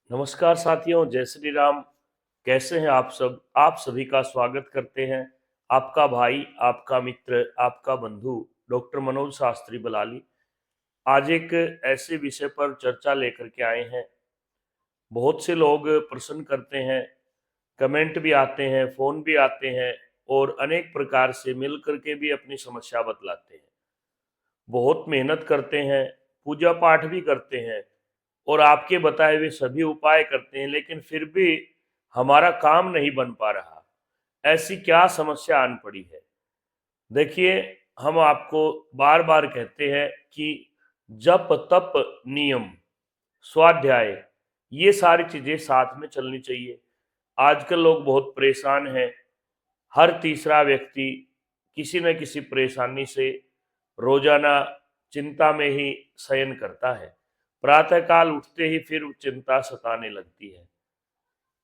नमस्कार साथियों, जय श्री राम। कैसे हैं आप सब? आप सभी का स्वागत करते हैं। आपका भाई, आपका मित्र, आपका बंधु डॉक्टर मनोज शास्त्री बलाली आज एक ऐसे विषय पर चर्चा लेकर के आए हैं। बहुत से लोग प्रश्न करते हैं, कमेंट भी आते हैं, फोन भी आते हैं और अनेक प्रकार से मिल करके भी अपनी समस्या बतलाते हैं। बहुत मेहनत करते हैं, पूजा पाठ भी करते हैं और आपके बताए हुए सभी उपाय करते हैं, लेकिन फिर भी हमारा काम नहीं बन पा रहा। ऐसी क्या समस्या आन पड़ी है? देखिए, हम आपको बार बार कहते हैं कि जप तप नियम स्वाध्याय ये सारी चीजें साथ में चलनी चाहिए। आजकल लोग बहुत परेशान हैं। हर तीसरा व्यक्ति किसी न किसी परेशानी से रोजाना चिंता में ही शयन करता है। प्रातःकाल उठते ही फिर चिंता सताने लगती है।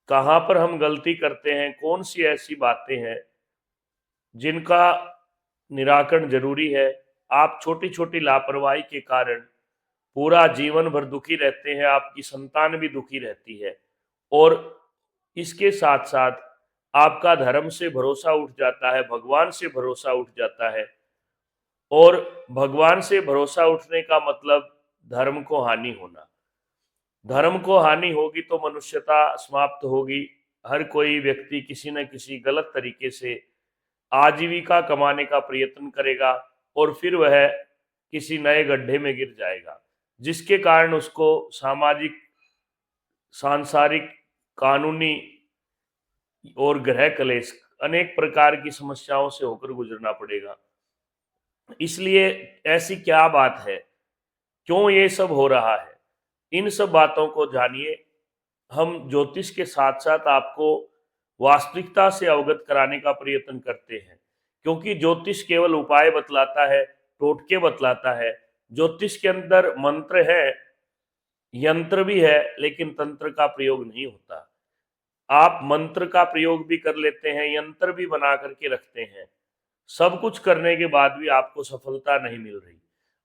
कहाँ पर हम गलती करते हैं? कौन सी ऐसी बातें हैं जिनका निराकरण जरूरी है? आप छोटी छोटी लापरवाही के कारण पूरा जीवन भर दुखी रहते हैं, आपकी संतान भी दुखी रहती है और इसके साथ साथ आपका धर्म से भरोसा उठ जाता है, भगवान से भरोसा उठ जाता है। और भगवान से भरोसा उठने का मतलब धर्म को हानि होना। धर्म को हानि होगी तो मनुष्यता समाप्त होगी। हर कोई व्यक्ति किसी न किसी गलत तरीके से आजीविका कमाने का प्रयत्न करेगा और फिर वह किसी नए गड्ढे में गिर जाएगा, जिसके कारण उसको सामाजिक, सांसारिक, कानूनी और गृह कलेश अनेक प्रकार की समस्याओं से होकर गुजरना पड़ेगा। इसलिए ऐसी क्या बात है? क्यों ये सब हो रहा है? इन सब बातों को जानिए। हम ज्योतिष के साथ साथ आपको वास्तविकता से अवगत कराने का प्रयत्न करते हैं, क्योंकि ज्योतिष केवल उपाय बतलाता है, टोटके बतलाता है। ज्योतिष के अंदर मंत्र है, यंत्र भी है, लेकिन तंत्र का प्रयोग नहीं होता। आप मंत्र का प्रयोग भी कर लेते हैं, यंत्र भी बना करके रखते हैं, सब कुछ करने के बाद भी आपको सफलता नहीं मिल रही।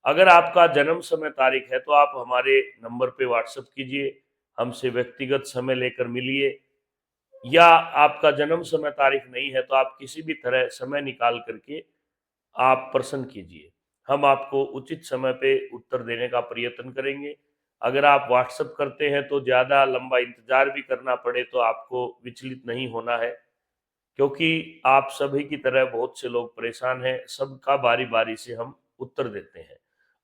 अगर आपका जन्म समय तारीख है तो आप हमारे नंबर पे व्हाट्सएप कीजिए, हमसे व्यक्तिगत समय लेकर मिलिए। या आपका जन्म समय तारीख नहीं है तो आप किसी भी तरह समय निकाल करके आप प्रश्न कीजिए, हम आपको उचित समय पे उत्तर देने का प्रयत्न करेंगे। अगर आप व्हाट्सएप करते हैं तो ज़्यादा लंबा इंतजार भी करना पड़े तो आपको विचलित नहीं होना है, क्योंकि आप सभी की तरह बहुत से लोग परेशान हैं। सबका बारी बारी से हम उत्तर देते हैं।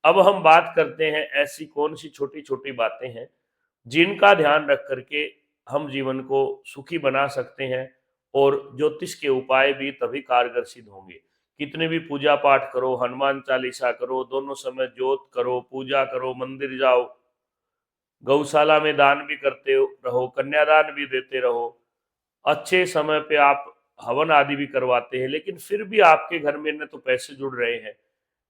अब हम बात करते हैं ऐसी कौन सी छोटी छोटी बातें हैं जिनका ध्यान रख करके हम जीवन को सुखी बना सकते हैं और ज्योतिष के उपाय भी तभी कारगर सिद्ध होंगे। कितने भी पूजा पाठ करो, हनुमान चालीसा करो, दोनों समय ज्योत करो, पूजा करो, मंदिर जाओ, गौशाला में दान भी करते रहो, कन्यादान भी देते रहो, अच्छे समय पे आप हवन आदि भी करवाते हैं, लेकिन फिर भी आपके घर में न तो पैसे जुड़ रहे हैं,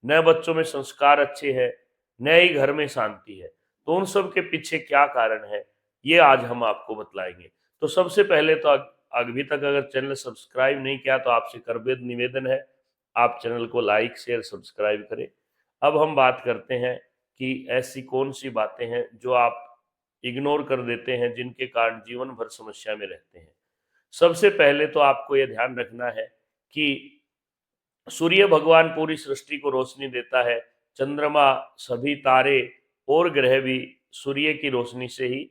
न बच्चों में संस्कार अच्छे हैं, न ही घर में शांति है। तो उन सब के पीछे क्या कारण है, ये आज हम आपको बतलाएंगे। तो सबसे पहले तो अभी तक अगर चैनल सब्सक्राइब नहीं किया तो आपसे करबेद निवेदन है, आप चैनल को लाइक शेयर सब्सक्राइब करें। अब हम बात करते हैं कि ऐसी कौन सी बातें हैं जो आप इग्नोर कर देते हैं, जिनके कारण जीवन भर समस्या में रहते हैं। सबसे पहले तो आपको यह ध्यान रखना है कि सूर्य भगवान पूरी सृष्टि को रोशनी देता है, चंद्रमा, सभी तारे और ग्रह भी सूर्य की रोशनी से ही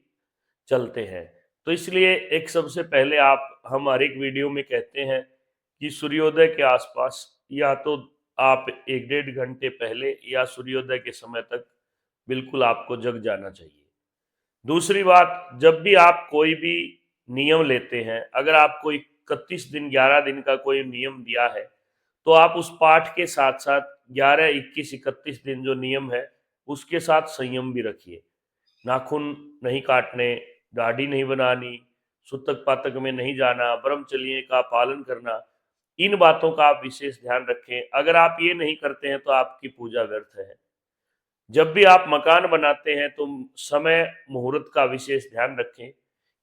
चलते हैं। तो इसलिए एक सबसे पहले आप, हम हर एक वीडियो में कहते हैं कि सूर्योदय के आसपास या तो आप 1 डेढ़ घंटे पहले या सूर्योदय के समय तक बिल्कुल आपको जग जाना चाहिए। दूसरी बात, जब भी आप कोई भी नियम लेते हैं, अगर आपको 31 दिन 11 दिन का कोई नियम दिया है तो आप उस पाठ के साथ साथ 11 21 31 दिन जो नियम है उसके साथ संयम भी रखिए। नाखून नहीं काटने, दाढ़ी नहीं बनानी, सूतक पातक में नहीं जाना, ब्रह्मचर्य का पालन करना, इन बातों का आप विशेष ध्यान रखें। अगर आप ये नहीं करते हैं तो आपकी पूजा व्यर्थ है। जब भी आप मकान बनाते हैं तो समय मुहूर्त का विशेष ध्यान रखें,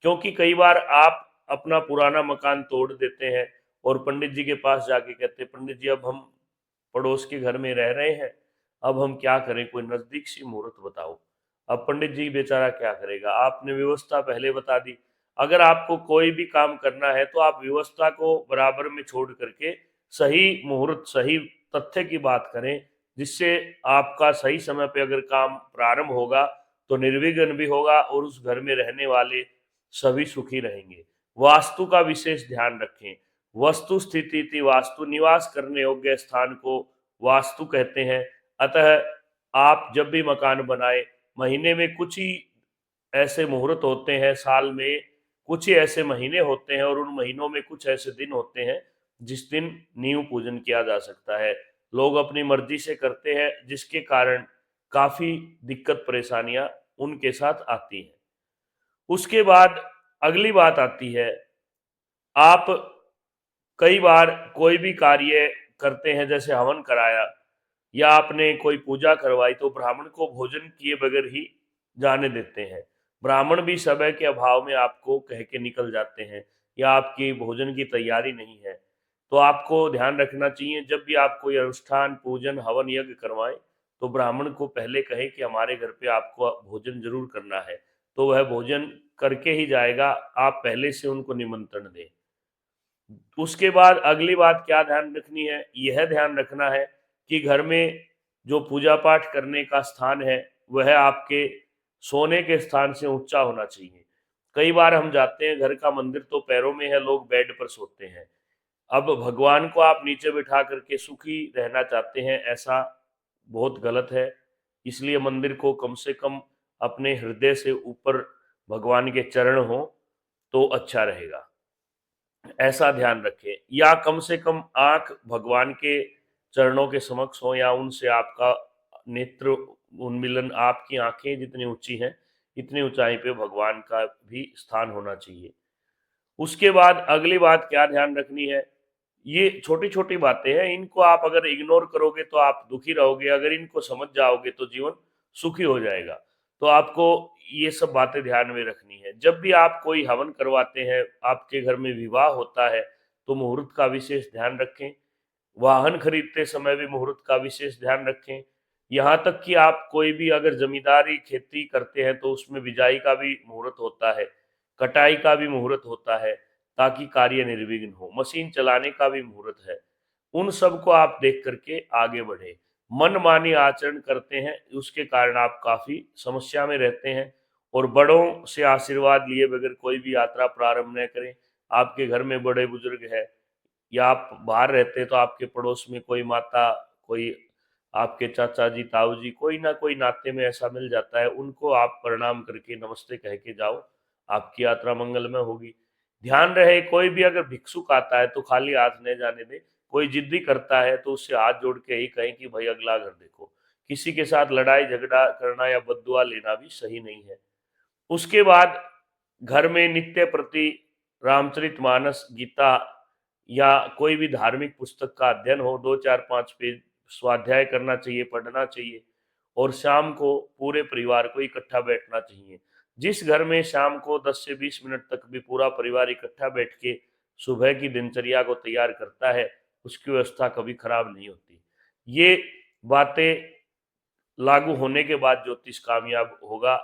क्योंकि कई बार आप अपना पुराना मकान तोड़ देते हैं और पंडित जी के पास जाके कहते हैं, पंडित जी अब हम पड़ोस के घर में रह रहे हैं, अब हम क्या करें, कोई नजदीक सी मुहूर्त बताओ। अब पंडित जी बेचारा क्या करेगा? आपने व्यवस्था पहले बता दी। अगर आपको कोई भी काम करना है तो आप व्यवस्था को बराबर में छोड़ करके सही मुहूर्त, सही तथ्य की बात करें, जिससे आपका सही समय पे अगर काम प्रारंभ होगा तो निर्विघ्न भी होगा और उस घर में रहने वाले सभी सुखी रहेंगे। वास्तु का विशेष ध्यान रखें। वस्तु स्थिति थी वास्तु, निवास करने योग्य स्थान को वास्तु कहते हैं। अतः आप जब भी मकान बनाए, महीने में कुछ ही ऐसे मुहूर्त होते हैं, साल में कुछ ही ऐसे महीने होते हैं और उन महीनों में कुछ ऐसे दिन होते हैं जिस दिन नींव पूजन किया जा सकता है। लोग अपनी मर्जी से करते हैं, जिसके कारण काफी दिक्कत परेशानियां उनके साथ आती हैं। उसके बाद अगली बात आती है, आप कई बार कोई भी कार्य करते हैं, जैसे हवन कराया या आपने कोई पूजा करवाई, तो ब्राह्मण को भोजन किए बगैर ही जाने देते हैं। ब्राह्मण भी समय के अभाव में आपको कह के निकल जाते हैं या आपकी भोजन की तैयारी नहीं है। तो आपको ध्यान रखना चाहिए, जब भी आप कोई अनुष्ठान, पूजन, हवन, यज्ञ करवाएं तो ब्राह्मण को पहले कहें कि हमारे घर पे आपको भोजन जरूर करना है, तो वह भोजन करके ही जाएगा। आप पहले से उनको निमंत्रण दें। उसके बाद अगली बात क्या ध्यान रखनी है? यह ध्यान रखना है कि घर में जो पूजा पाठ करने का स्थान है वह आपके सोने के स्थान से ऊंचा होना चाहिए। कई बार हम जाते हैं, घर का मंदिर तो पैरों में है, लोग बेड पर सोते हैं। अब भगवान को आप नीचे बिठा करके सुखी रहना चाहते हैं, ऐसा बहुत गलत है। इसलिए मंदिर को कम से कम अपने हृदय से ऊपर भगवान के चरण हो तो अच्छा रहेगा, ऐसा ध्यान रखें। या कम से कम आंख भगवान के चरणों के समक्ष हो या उनसे आपका नेत्र उन्मिलन, आपकी आंखें जितनी ऊंची हैं इतनी ऊंचाई पे भगवान का भी स्थान होना चाहिए। उसके बाद अगली बात क्या ध्यान रखनी है? ये छोटी छोटी बातें हैं, इनको आप अगर इग्नोर करोगे तो आप दुखी रहोगे, अगर इनको समझ जाओगे तो जीवन सुखी हो जाएगा। तो आपको ये सब बातें ध्यान में रखनी है। जब भी आप कोई हवन करवाते हैं, आपके घर में विवाह होता है, तो मुहूर्त का विशेष ध्यान रखें। वाहन खरीदते समय भी मुहूर्त का विशेष ध्यान रखें। यहाँ तक कि आप कोई भी अगर जमींदारी खेती करते हैं तो उसमें बिजाई का भी मुहूर्त होता है, कटाई का भी मुहूर्त होता है, ताकि कार्य निर्विघ्न हो। मशीन चलाने का भी मुहूर्त है। उन सब को आप देख करके आगे बढ़े। मनमानी आचरण करते हैं, उसके कारण आप काफी समस्या में रहते हैं। और बड़ों से आशीर्वाद लिए बगैर कोई भी यात्रा प्रारंभ न करें। आपके घर में बड़े बुजुर्ग हैं या आप बाहर रहते हैं तो आपके पड़ोस में कोई माता, कोई आपके चाचा जी, ताऊ जी, कोई ना कोई नाते में ऐसा मिल जाता है, उनको आप प्रणाम करके नमस्ते कह के जाओ, आपकी यात्रा मंगलमय होगी। ध्यान रहे, कोई भी अगर भिक्षुक आता है तो खाली हाथ नहीं जाने दे। कोई जिद्दी करता है तो उससे हाथ जोड़ के ही कहें कि भाई अगला घर देखो। किसी के साथ लड़ाई झगड़ा करना या बददुआ लेना भी सही नहीं है। उसके बाद घर में नित्य प्रति रामचरितमानस, गीता या कोई भी धार्मिक पुस्तक का अध्ययन हो, 2 4 5 पेज स्वाध्याय करना चाहिए, पढ़ना चाहिए। और शाम को पूरे परिवार को इकट्ठा बैठना चाहिए। जिस घर में शाम को 10 से 20 मिनट तक भी पूरा परिवार इकट्ठा बैठ के सुबह की दिनचर्या को तैयार करता है, उसकी व्यवस्था कभी खराब नहीं होती। ये बातें लागू होने के बाद ज्योतिष कामयाब होगा।